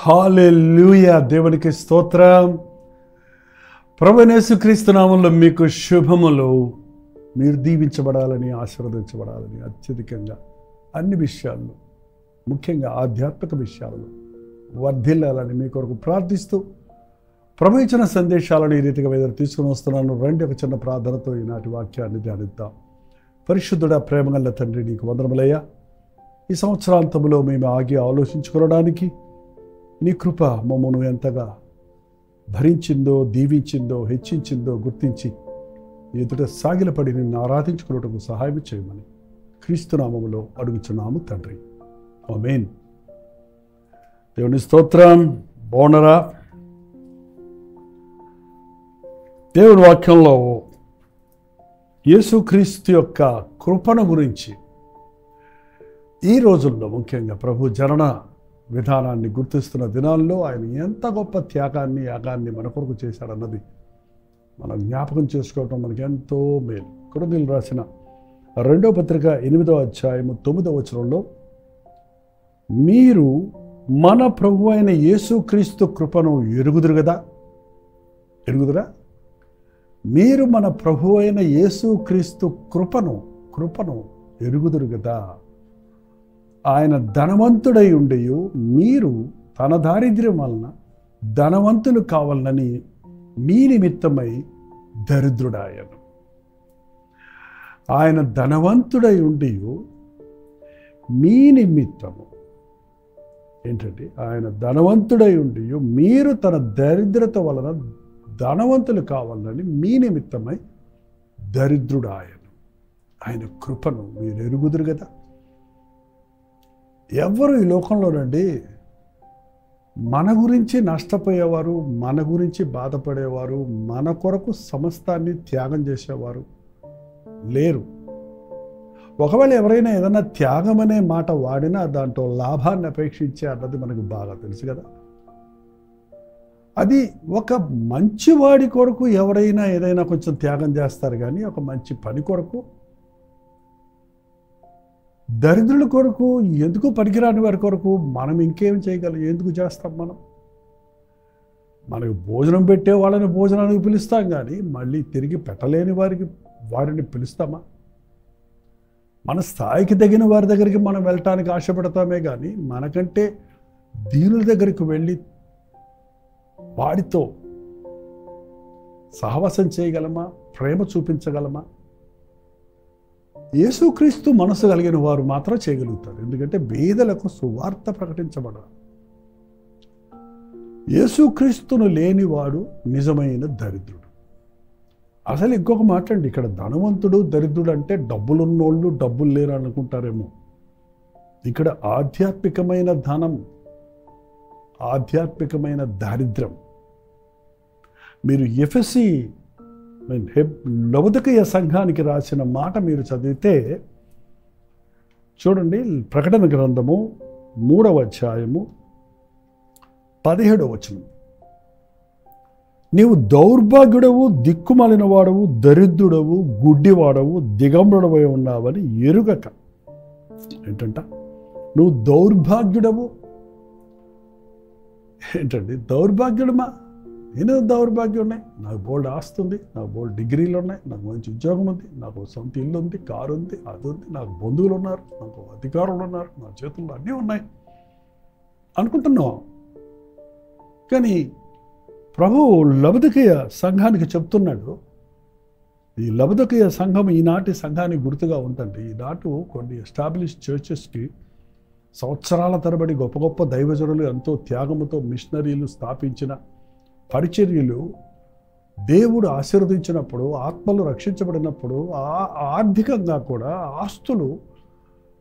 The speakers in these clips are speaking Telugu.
హల్లెలూయా. దేవునికి స్తోత్రం. ప్రభువైన యేసుక్రీస్తు నామములో మీకు శుభములు. మీరు దీవించబడాలని, ఆశీర్వదించబడాలని అత్యధికంగా అన్ని విషయాల్లో, ముఖ్యంగా ఆధ్యాత్మిక విషయాల్లో వర్ధిల్లాలని మీ కొరకు ప్రార్థిస్తూ ప్రభు ఇచ్చిన సందేశాలను ఈ రీతిగా ఎదురు తీసుకుని వస్తున్నాను. రండి, ఒక చిన్న ప్రార్థనతో ఈనాటి వాక్యాన్ని ధ్యానిద్దాం. పరిశుద్ధుడా, ప్రేమగల తండ్రి, నీకు వందనములయ్యా. ఈ సంవత్సరాంతంలో మేము ఆగి ఆలోచించుకోవడానికి నీ కృప మమ్మను ఎంతగా భరించిందో, దీవించిందో, హెచ్చించిందో గుర్తించి ఎదుట సాగిలపడి నిన్ను ఆరాధించుకున్నటకు సహాయం చేయమని క్రీస్తు నామములో అడుగుచున్నాము తండ్రి. ఆమేన్. దేవుని స్తోత్రం. బాగున్నారా? దేవుని వాక్యంలో యేసుక్రీస్తు యొక్క కృపను గురించి ఈ రోజుల్లో, ముఖ్యంగా ప్రభు జనన విధానాన్ని గుర్తిస్తున్న దినాల్లో ఆయన ఎంత గొప్ప త్యాగాన్ని, యాగాన్ని మన కొరకు చేశాడన్నది మనం జ్ఞాపకం చేసుకోవటం మనకి ఎంతో మేలు. కొరింథీయులు రాసిన 2వ పత్రిక 8వ అధ్యాయము 9వ వచనంలో, మీరు మన ప్రభు అయిన యేసుక్రీస్తు కృపను ఎరుగుదురా? మీరు మన ప్రభు అయిన యేసుక్రీస్తు కృపను ఎరుగుదురు కదా. ఆయన ధనవంతుడై ఉండయు మీరు తన దారిద్ర్యం వలన ధనవంతులు కావాలని మీ నిమిత్తమై దరిద్రుడాయను. ఆయన ధనవంతుడై ఉండయు మీ నిమిత్తము ఏంటంటే, ఆయన ధనవంతుడై ఉండయు మీరు తన దరిద్రత వలన ధనవంతులు కావాలని మీ నిమిత్తమై దరిద్రుడాయను. ఆయన కృపను మీరు ఎరుగుదురు కదా. ఎవరు ఈ లోకంలోనండి మన గురించి నష్టపోయేవారు, మన గురించి బాధపడేవారు, మన కొరకు సమస్తాన్ని త్యాగం చేసేవారు లేరు. ఒకవేళ ఎవరైనా ఏదైనా త్యాగం అనే మాట వాడినా దాంట్లో లాభాన్ని అపేక్షించే అన్నది మనకు బాగా తెలుసు కదా. అది ఒక మంచివాడి కొరకు ఎవరైనా ఏదైనా కొంచెం త్యాగం చేస్తారు, కానీ ఒక మంచి పని కొరకు, దరిద్రుల కొరకు, ఎందుకు పనికిరాని వారి కొరకు మనం ఇంకేం చేయగలం? ఎందుకు చేస్తాం? మనకు భోజనం పెట్టే వాళ్ళని భోజనానికి పిలుస్తాం, కానీ మళ్ళీ తిరిగి పెట్టలేని వారిని పిలుస్తామా? మన స్థాయికి తగిన వారి దగ్గరికి మనం వెళ్ళటానికి ఆశపడతామే, కానీ మనకంటే దీనుల దగ్గరికి వెళ్ళి వాడితో సహవాసం చేయగలమా? ప్రేమ చూపించగలమా? యేసుక్రీస్తు మనసు కలిగిన వారు మాత్రం చేయగలుగుతారు. ఎందుకంటే బీదలకు సువార్త ప్రకటించబడాలి. యేసుక్రీస్తును లేనివాడు నిజమైన దరిద్రుడు. అసలు ఇంకొక మాట అండి, ఇక్కడ ధనవంతుడు దరిద్రుడు అంటే డబ్బులున్నోళ్ళు డబ్బులు లేరు అనుకుంటారేమో. ఇక్కడ ఆధ్యాత్మికమైన ధనం, ఆధ్యాత్మికమైన దారిద్ర్యం. మీరు ఎఫెసీ లవొదికయ సంఘానికి రాసిన మాట మీరు చదివితే చూడండి, ప్రకటన గ్రంథము 3వ అధ్యాయము 17వ వచనం. నీవు దౌర్భాగ్యుడవు, దిక్కుమాలిన వాడవు, దరిద్రుడవు, గుడ్డివాడవు, దిగంబరుడవై ఉన్నావని ఎరుగక. ఏంటంట? నువ్వు దౌర్భాగ్యుడవు. ఏంటండి దౌర్భాగ్యుడమా? నేను దౌర్భాగ్యం ఉన్నాయి, నాకు బోల్డ్ ఆస్తి ఉంది, నాకు బోల్డ్ డిగ్రీలు ఉన్నాయి, నాకు మంచి ఉద్యోగం ఉంది, నాకు సొంత ఇల్లు ఉంది, కారు ఉంది, అది ఉంది, నాకు బంధువులు ఉన్నారు, నాకు అధికారులు ఉన్నారు, నా చేతుల్లో అన్నీ ఉన్నాయి అనుకుంటున్నావు. కానీ ప్రభువు లవొదికయ సంఘానికి చెప్తున్నాడు, ఈ లవొదికయ సంఘం ఈనాటి సంఘానికి గుర్తుగా ఉంటుంది. ఈనాటు కొన్ని ఎస్టాబ్లిష్ చర్చెస్కి సంవత్సరాల తరబడి గొప్ప గొప్ప దైవజనులు ఎంతో త్యాగముతో మిషనరీలు స్థాపించిన పరిచర్యలు దేవుడు ఆశీర్వదించినప్పుడు, ఆత్మలు రక్షించబడినప్పుడు, ఆర్థికంగా కూడా ఆస్తులు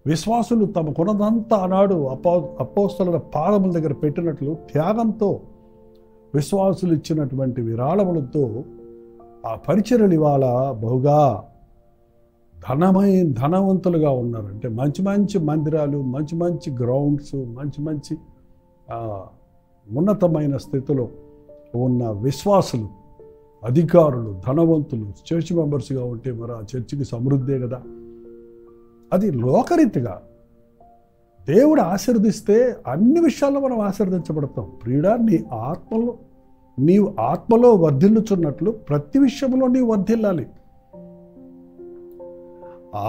విశ్వాసులు తమ కొనదంతా ఆనాడు అపోస్తలుల పాదముల దగ్గర పెట్టినట్లు త్యాగంతో విశ్వాసులు ఇచ్చినటువంటి విరాళములతో ఆ పరిచర్యలు ఇవాళ బహుగా ధనవంతులుగా ఉన్నారు. అంటే మంచి మంచి మందిరాలు, మంచి మంచి గ్రౌండ్స్, మంచి మంచి ఉన్నతమైన స్థితిలో ఉన్న విశ్వాసులు, అధికారులు, ధనవంతులు చర్చ్ మెంబర్స్గా ఉంటే మరి ఆ చర్చికి సమృద్ధే కదా. అది లోకరీతిగా దేవుడు ఆశీర్వదిస్తే అన్ని విషయాల్లో మనం ఆశీర్వదించబడతాం. ప్రియుడా, నీవు ఆత్మలో వర్ధిల్లుచున్నట్లు ప్రతి విషయంలో నీవు వర్ధిల్లాలి.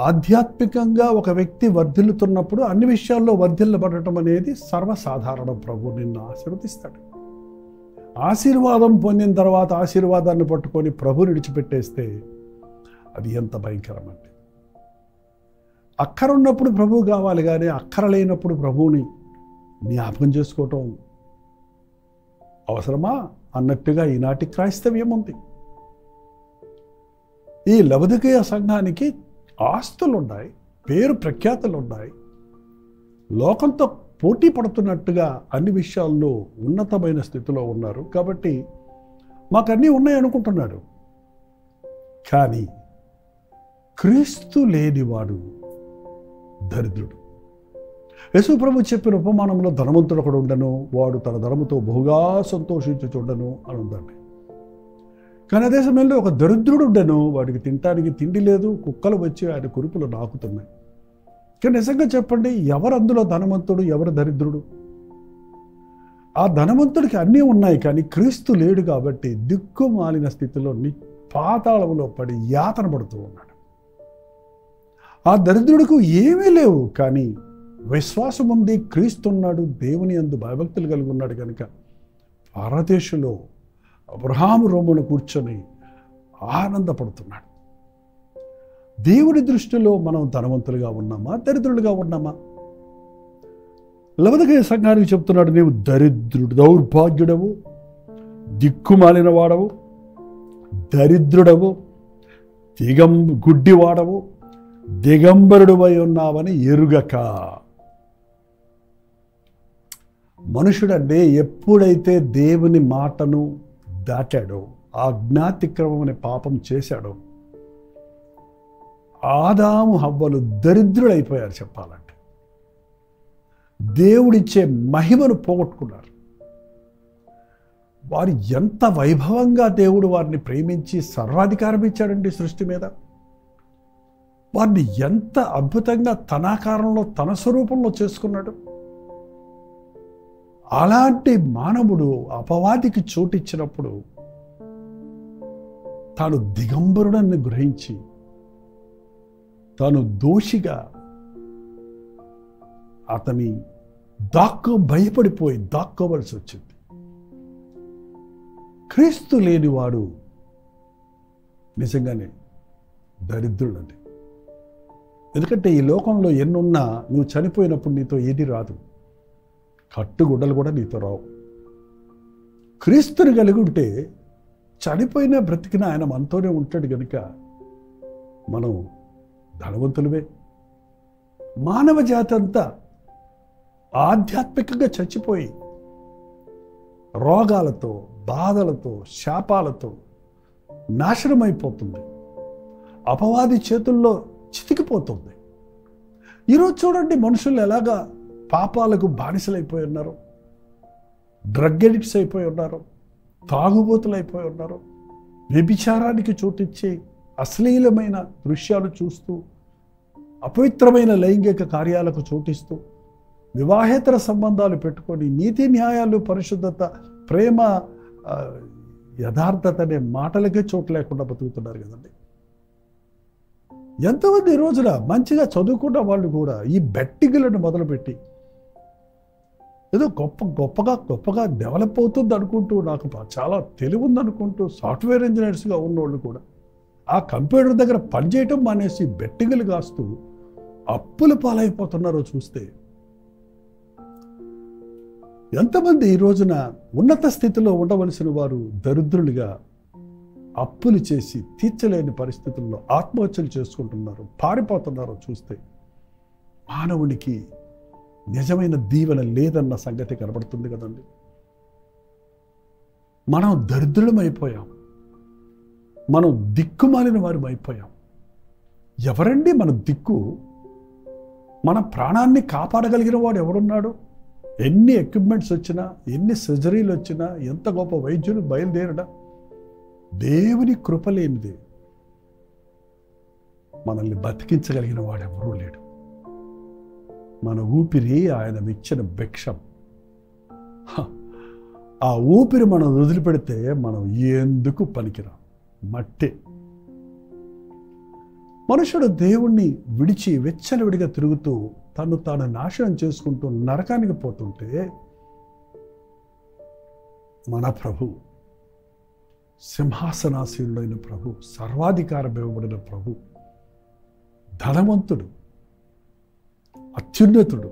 ఆధ్యాత్మికంగా ఒక వ్యక్తి వర్ధిల్లుతున్నప్పుడు అన్ని విషయాల్లో వర్ధిల్లబడటం అనేది సర్వసాధారణం. ప్రభు నిన్ను ఆశీర్వదిస్తాడు. ఆశీర్వాదం పొందిన తర్వాత ఆశీర్వాదాన్ని పట్టుకొని ప్రభుని విడిచిపెట్టేస్తే అది ఎంత భయంకరమంటే. అక్కర ఉన్నప్పుడు ప్రభువు కావాలి, కానీ అక్కర లేనప్పుడు ప్రభువుని జ్ఞాపకం చేసుకోవటం అవసరమా అన్నట్టుగా ఈనాటి క్రైస్తవ్యం ఉంది. ఈ లవొదికయ సంఘానికి ఆస్తులు ఉన్నాయి, పేరు ప్రఖ్యాతులు ఉన్నాయి, లోకంతో పోటీ పడుతున్నట్టుగా అన్ని విషయాల్లో ఉన్నతమైన స్థితిలో ఉన్నారు. కాబట్టి మాకు అన్నీ ఉన్నాయి అనుకుంటున్నాడు. కానీ క్రీస్తు లేనివాడు దరిద్రుడు. యేసు ప్రభు చెప్పిన ఉపమానంలో ధనవంతుడు ఒకడు ఉండను, వాడు తన ధనముతో బహుగా సంతోషించుచుండను అని ఉందండి. కానీ అదే సమయంలో ఒక దరిద్రుడు ఉండను, వాడికి తినటానికి తిండి లేదు, కుక్కలు వచ్చి ఆయన కురుపులు నాకుతున్నాయి. కానీ నిజంగా చెప్పండి, ఎవరు అందులో ధనవంతుడు, ఎవరు దరిద్రుడు? ఆ ధనవంతుడికి అన్నీ ఉన్నాయి, కానీ క్రీస్తు లేడు కాబట్టి దిక్కుమాలిన స్థితిలో పాతాళంలో పడి యాతన పడుతూ ఉన్నాడు. ఆ దరిద్రుడికి ఏమీ లేవు, కానీ విశ్వాసం ఉంది, క్రీస్తు ఉన్నాడు, దేవుని యందు భయభక్తులు కలిగి ఉన్నాడు కనుక పరదేశంలో అబ్రహాము రొమ్మున కూర్చొని ఆనందపడుతున్నాడు. దేవుని దృష్టిలో మనం ధనవంతులుగా ఉన్నామా, దరిద్రులుగా ఉన్నామా? లవొదికయ సంఘానికి చెప్తున్నాడు, నీవు దరిద్రుడు, దౌర్భాగ్యుడవు, దిక్కుమాలిన వాడవు, దరిద్రుడవు, గుడ్డివాడవు, దిగంబరుడువై ఉన్నావని ఎరుగక. మనుషుడంటే ఎప్పుడైతే దేవుని మాటను దాటాడో, ఆజ్ఞాతిక్రమం అనే పాపం చేశాడో, ఆదాము హవ్వలు దరిద్రులైపోయారు. చెప్పాలంటే దేవుడిచ్చే మహిమను పోగొట్టుకున్నారు. వారు ఎంత వైభవంగా దేవుడు వారిని ప్రేమించి సర్వాధికారం ఇచ్చాడండి సృష్టి మీద. వారిని ఎంత అద్భుతంగా తన ఆకారంలో తన స్వరూపంలో చేసుకున్నాడు. అలాంటి మానవుడు అపవాదికి చోటిచ్చినప్పుడు తాను దిగంబరుడని గ్రహించి తాను దోషిగా అతని భయపడిపోయి దాక్కోవలసి వచ్చింది. క్రీస్తు లేనివాడు నిజంగానే దరిద్రుడండి. ఎందుకంటే ఈ లోకంలో ఎన్నున్నా నువ్వు చనిపోయినప్పుడు నీతో ఏది రాదు, కట్టుగుడ్డలు కూడా నీతో రావు. క్రీస్తుని కలిగి ఉంటే చనిపోయినా బ్రతికినా ఆయన మనతోనే ఉంటాడు కనుక మనం ధనవంతులవే. మానవ జాతి అంతా ఆధ్యాత్మికంగా చచ్చిపోయి రోగాలతో, బాధలతో, శాపాలతో నాశనమైపోతుంది. అపవాది చేతుల్లో చితికిపోతుంది. ఈరోజు చూడండి, మనుషులు ఎలాగా పాపాలకు బానిసలైపోయి ఉన్నారు, డ్రగ్ ఎడిక్ట్స్ అయిపోయి ఉన్నారు, తాగుబోతులు అయిపోయి ఉన్నారు, వ్యభిచారానికి చోటిచ్చి అశ్లీలమైన దృశ్యాలు చూస్తూ, అపవిత్రమైన లైంగిక కార్యాలకు చోటిస్తూ, వివాహేతర సంబంధాలు పెట్టుకొని నీతి న్యాయాలు, పరిశుద్ధత, ప్రేమ, యథార్థత అనే మాటలకే చోటు లేకుండా బతుకుతున్నారు కదండి. ఎంతమంది ఈ రోజున మంచిగా చదువుకున్న వాళ్ళు కూడా ఈ బెట్టింగులను మొదలుపెట్టి ఏదో గొప్పగా డెవలప్ అవుతుంది అనుకుంటూ, నాకు చాలా తెలివి ఉందనుకుంటూ సాఫ్ట్వేర్ ఇంజనీర్స్గా ఉన్నోళ్ళు కూడా ఆ కంప్యూటర్ దగ్గర పనిచేయటం మానేసి బెట్టింగులు కాస్తూ అప్పుల పాలైపోతున్నారో చూస్తే, ఎంతమంది ఈ రోజున ఉన్నత స్థితిలో ఉండవలసిన వారు దరిద్రులుగా అప్పులు చేసి తీర్చలేని పరిస్థితుల్లో ఆత్మహత్యలు చేసుకుంటున్నారు, పారిపోతున్నారో చూస్తే మానవునికి నిజమైన దీవెన లేదన్న సంగతి కనబడుతుంది కదండి. మనం దరిద్రులమైపోయాం, మనం దిక్కుమాలిన వారు అయిపోయాం. ఎవరండి మన దిక్కు? మన ప్రాణాన్ని కాపాడగలిగిన వాడు ఎవడున్నాడు? ఎన్ని ఎక్విప్మెంట్స్ వచ్చినా, ఎన్ని సర్జరీలు వచ్చినా, ఎంత గొప్ప వైద్యులు బయలుదేరడా, దేవుని కృప లేనిదే మనల్ని బతికించగలిగిన వాడు ఎవరూ లేడు. మన ఊపిరి ఆయన ఇచ్చిన భిక్షం. ఆ ఊపిరి మనం వదిలిపెడితే మనం ఎందుకు పనికిరాం, మట్టే. మనుషుడు దేవుణ్ణి విడిచి వెచ్చలవిడిగా తిరుగుతూ తను తాను నాశనం చేసుకుంటూ నరకానికి పోతుంటే మన ప్రభు, సింహాసనాసీనుడైన ప్రభు, సర్వాధికారం ఇవ్వబడిన ప్రభు, ధనవంతుడు, అత్యున్నతుడు,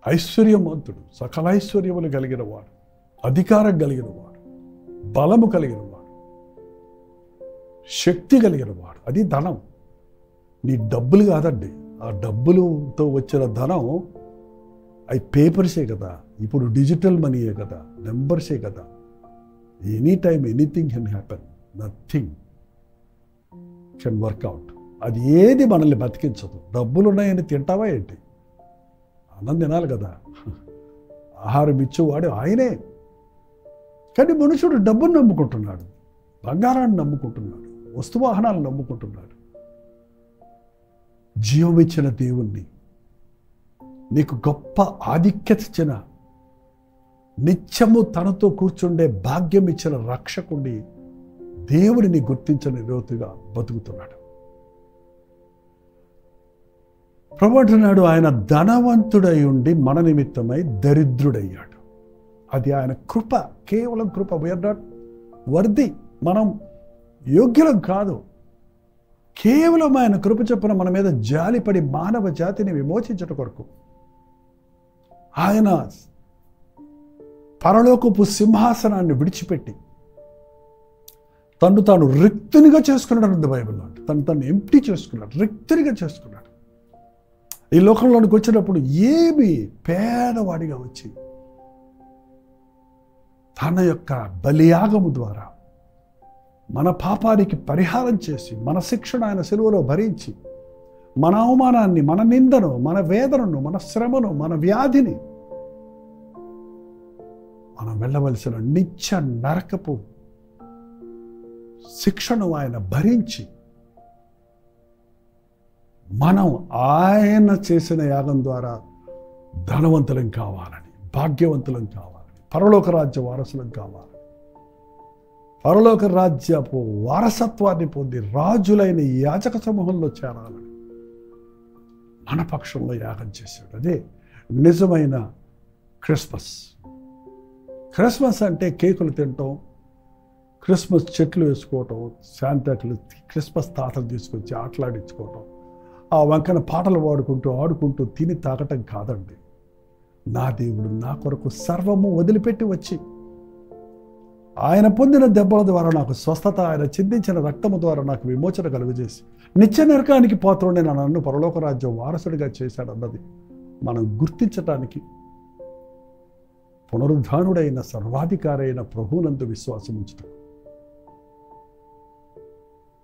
ఐశ్వర్యవంతుడు, సకల ఐశ్వర్యములు కలిగిన వాడు, అధికారం కలిగిన వాడు, బలము కలిగిన వాడు, శక్తి కలిగిన వాడు. అది ధనం. నీ డబ్బులు కాదండి. ఆ డబ్బులతో వచ్చిన ధనం అవి పేపర్సే కదా, ఇప్పుడు డిజిటల్ మనీయే కదా, నెంబర్సే కదా. Any time anything can happen, nothing can work out. అది ఏది మనల్ని బతికించదు. డబ్బులు ఉన్నాయని తింటావా ఏంటి? అన్నం తినాలి కదా. ఆహారం ఇచ్చేవాడు ఆయనే. కానీ మనుషుడు డబ్బును నమ్ముకుంటున్నాడు, బంగారాన్ని నమ్ముకుంటున్నాడు, వస్తువాహనాలను నమ్ముకుంటున్నాడు. జీవం ఇచ్చిన దేవుణ్ణి, నీకు గొప్ప ఆధిక్యత ఇచ్చిన, నిత్యము తనతో కూర్చుండే భాగ్యం ఇచ్చిన రక్షకుడిని, దేవుడిని గుర్తించని రోతుగా బతుకుతున్నాడు. ప్రభు అంటున్నాడు, ఆయన ధనవంతుడై ఉండి మన నిమిత్తమై దరిద్రుడయ్యాడు. అది ఆయన కృప, కేవలం కృప. వీఆర్ నాట్ వర్ది, మనం యోగ్యులం కాదు. కేవలం ఆయన కృప చొప్పున మన మీద జాలిపడి మానవ జాతిని విమోచించట కొరకు ఆయన పరలోకపు సింహాసనాన్ని విడిచిపెట్టి తను తాను రిక్తునిగా చేసుకున్నాడు. బైబిల్లో తను ఎంప్టీ చేసుకున్నాడు, రిక్తునిగా చేసుకున్నాడు. ఈ లోకంలోనికి వచ్చినప్పుడు ఏమి పేదవాడిగా వచ్చి తన యొక్క బలియాగము ద్వారా మన పాపానికి పరిహారం చేసి, మన శిక్షణ ఆయన సిలువలో భరించి, మన అవమానాన్ని, మన నిందను, మన వేదనను, మన శ్రమను, మన వ్యాధిని, మనం వెళ్ళవలసిన నిత్య నరకపు శిక్షను ఆయన భరించి, మనం ఆయన చేసిన యాగం ద్వారా ధనవంతులం కావాలని, భాగ్యవంతులం కావాలని, పరలోక రాజ్య వారసులం కావాలని, పరలోక రాజ్యపు వారసత్వాన్ని పొంది రాజులైన యాజక సమూహంలో చేరాలని మన పక్షంలో యాగం చేశాడు. అదే నిజమైన క్రిస్మస్. క్రిస్మస్ అంటే కేకులు తినటం, క్రిస్మస్ చెట్లు వేసుకోవటం, శాంతాకులు క్రిస్మస్ తాతలు తీసుకొచ్చి ఆటలాడించుకోవటం, ఆ వంకన పాటలు ఆడుకుంటూ తిని తాగటం కాదండి. నా దేవుడు నా కొరకు సర్వము వదిలిపెట్టి వచ్చి ఆయన పొందిన దెబ్బల ద్వారా నాకు స్వస్థత, ఆయన చిందించిన రక్తము ద్వారా నాకు విమోచన కలుగజేసి నిత్య నరకానికి పాత్రుడే నన్ను పరలోక రాజ్యం వారసుడిగా చేశాడన్నది మనం గుర్తించటానికి పునరుద్ధానుడైన సర్వాధికారైన ప్రభువునందు విశ్వాసం ఉంచటం.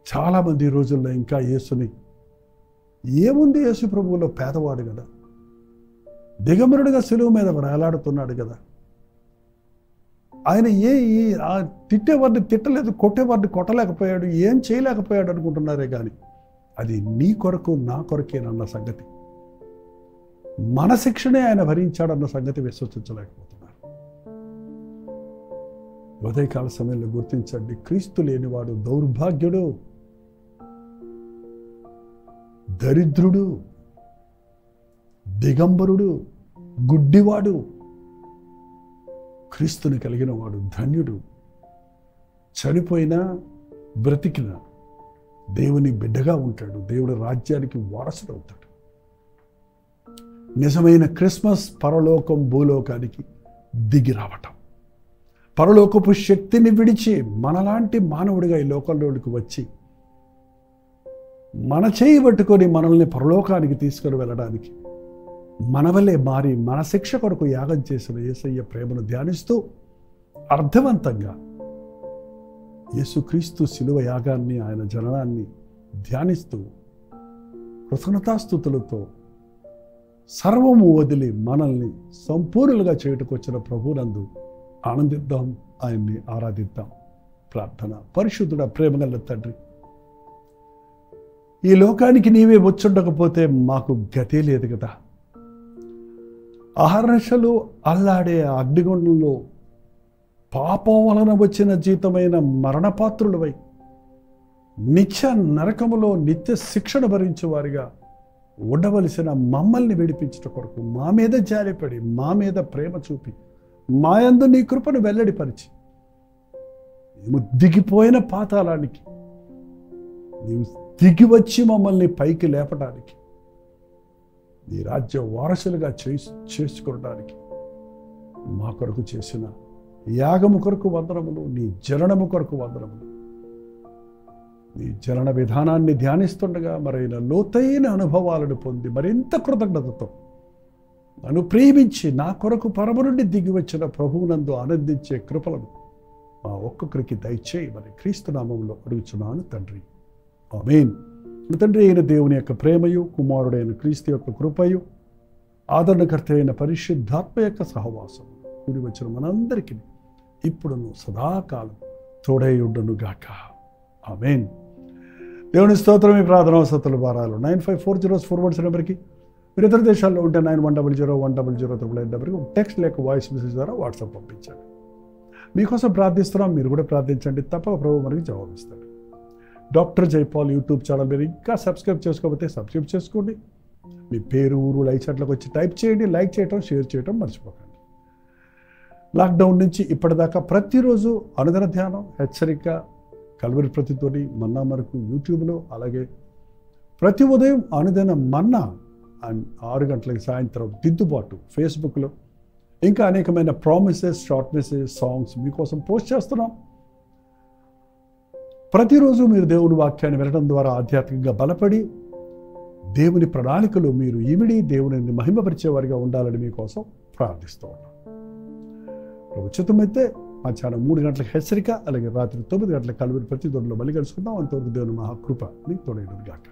చాలామంది ఈ రోజుల్లో ఇంకా యేసుని, ఏముంది యేసు ప్రభువులో, పేదవాడు కదా, దిగంబరుడిగా సిలువ మీద వేలాడుతున్నాడు కదా, ఆయన తిట్టేవాడిని తిట్టలేదు, కొట్టేవాడిని కొట్టలేకపోయాడు, ఏం చేయలేకపోయాడు అనుకుంటున్నారే కానీ అది నీ కొరకు నా కొరకేనన్న సంగతి, మన శిక్షణే ఆయన భరించాడన్న సంగతి విశ్వసించలేకపోతున్నారు. ఉదయకాల సమయంలో గుర్తించండి, క్రీస్తు లేనివాడు దౌర్భాగ్యుడు, దరిద్రుడు, దిగంబరుడు, గుడ్డివాడు. క్రీస్తుని కలిగిన వాడు ధన్యుడు. చనిపోయినా బ్రతికినా దేవుని బిడ్డగా ఉంటాడు, దేవుడి రాజ్యానికి వారసుడు అవుతాడు. నిజమైన క్రిస్మస్ పరలోకం భూలోకానికి దిగి రావటం, పరలోకపు శక్తిని విడిచి మనలాంటి మానవుడిగా ఈ లోకంలోనికి వచ్చి మన చేయి పట్టుకొని మనల్ని పరలోకానికి తీసుకొని వెళ్ళడానికి మనవలే మారి మన శిక్ష కొరకు యాగం చేసిన యేసయ్య ప్రేమను ధ్యానిస్తూ అర్థవంతంగా యేసుక్రీస్తు శిలువ యాగాన్ని, ఆయన జననాన్ని ధ్యానిస్తూ కృతజ్ఞతాస్తుతులతో సర్వము వదిలి మనల్ని సంపూర్ణులుగా చేయుటకు వచ్చిన ప్రభువునందు ఆనందిద్దాం, ఆయన్ని ఆరాధిద్దాం. ప్రార్థన. పరిశుద్ధుడ, ప్రేమగల తండ్రి, ఈ లోకానికి నీవే వచ్చుండకపోతే మాకు గతే లేదు కదా. అహర్నిశలు అల్లాడే అగ్నిగుండంలో పాపం వలన వచ్చిన జీతమైన మరణపాత్రులవై నిత్య నరకములో నిత్య శిక్షణ భరించే వారిగా ఉండవలసిన మమ్మల్ని విడిపించట కొరకు మా మీద జాలిపడి మా మీద ప్రేమ చూపి మా యందు నీ కృపను వెల్లడిపరిచి మేము దిగిపోయిన పాతాళానికి నీవు దిగి వచ్చి మమ్మల్ని పైకి లేపడానికి నీ రాజ్య వారసులుగా చేసుకోవడానికి మా కొరకు చేసిన యాగము కొరకు వందనములు, నీ జననము కొరకు వందనములు. నీ జనన విధానాన్ని ధ్యానిస్తుండగా మరైన లోతైన అనుభవాలను పొంది మరింత కృతజ్ఞతతో నన్ను ప్రేమించి నా కొరకు పరమ నుండి దిగి వచ్చిన ప్రభువునందు ఆనందించే కృపలను మా ఒక్కొక్కరికి దయచేయమని క్రీస్తు నామములో అడుగుచున్నాను తండ్రి. ఆమేన్. తండ్రి అయిన దేవుని యొక్క ప్రేమయు, కుమారుడైన క్రీస్తు యొక్క కృపయు, ఆదరణకర్త అయిన పరిశుద్ధాత్మ యొక్క సహవాసం కూడి వచ్చిన మనందరికీ ఇప్పుడును సదాకాలం తోడైయుండును గాక. ఆమేన్. దేవుని స్తోత్రం. ఈ ప్రార్థన అవసరతల భారాలు 954041 నెంబర్కి, మీరు ఇతర దేశాల్లో ఉంటే 91001000 నెంబర్కి టెక్స్ట్ లేక వాయిస్ మెసేజ్ ద్వారా వాట్సాప్ పంపించండి. మీకోసం ప్రార్థిస్తున్నాం, మీరు కూడా ప్రార్థించండి. తప్పక ప్రభు మనకి జవాబిస్తాడు. డాక్టర్ జైపాల్ యూట్యూబ్ ఛానల్ మీరు ఇంకా సబ్స్క్రైబ్ చేసుకోకపోతే సబ్స్క్రైబ్ చేసుకోండి. మీ పేరు, ఊరు లైక్ చాట్లోకి వచ్చి టైప్ చేయండి. లైక్ చేయటం, షేర్ చేయటం మర్చిపోకండి. లాక్డౌన్ నుంచి ఇప్పటిదాకా ప్రతిరోజు అనుదిన ధ్యానం, హెచ్చరిక, కల్వరి ప్రతితోని మన్నా మనకు యూట్యూబ్లో, అలాగే ప్రతి ఉదయం అనుదిన మన్నా 6 గంటలకి సాయంత్రం దిద్దుబాటు ఫేస్బుక్లో, ఇంకా అనేకమైన ప్రామిసెస్, షార్ట్ మెసేజ్, సాంగ్స్ మీకోసం పోస్ట్ చేస్తున్నాం. ప్రతిరోజు మీరు దేవుని వాక్యాన్ని వినడం ద్వారా ఆధ్యాత్మికంగా బలపడి దేవుని ప్రణాళికలు మీరు ఇమిడి దేవుని మహిమపరిచేవారిగా ఉండాలని మీకోసం ప్రార్థిస్తూ ఉన్నాం. ఉచితమైతే మధ్యాహ్నం 3 గంటలకు హెచ్చరిక, అలాగే రాత్రి 9 గంటలకు కల్వరి ప్రతి దొడ్లో మళ్ళీ కలుసుకుందాం. అంతవరకు దేవుని మహాకృప నీకు తోడైనది గాక.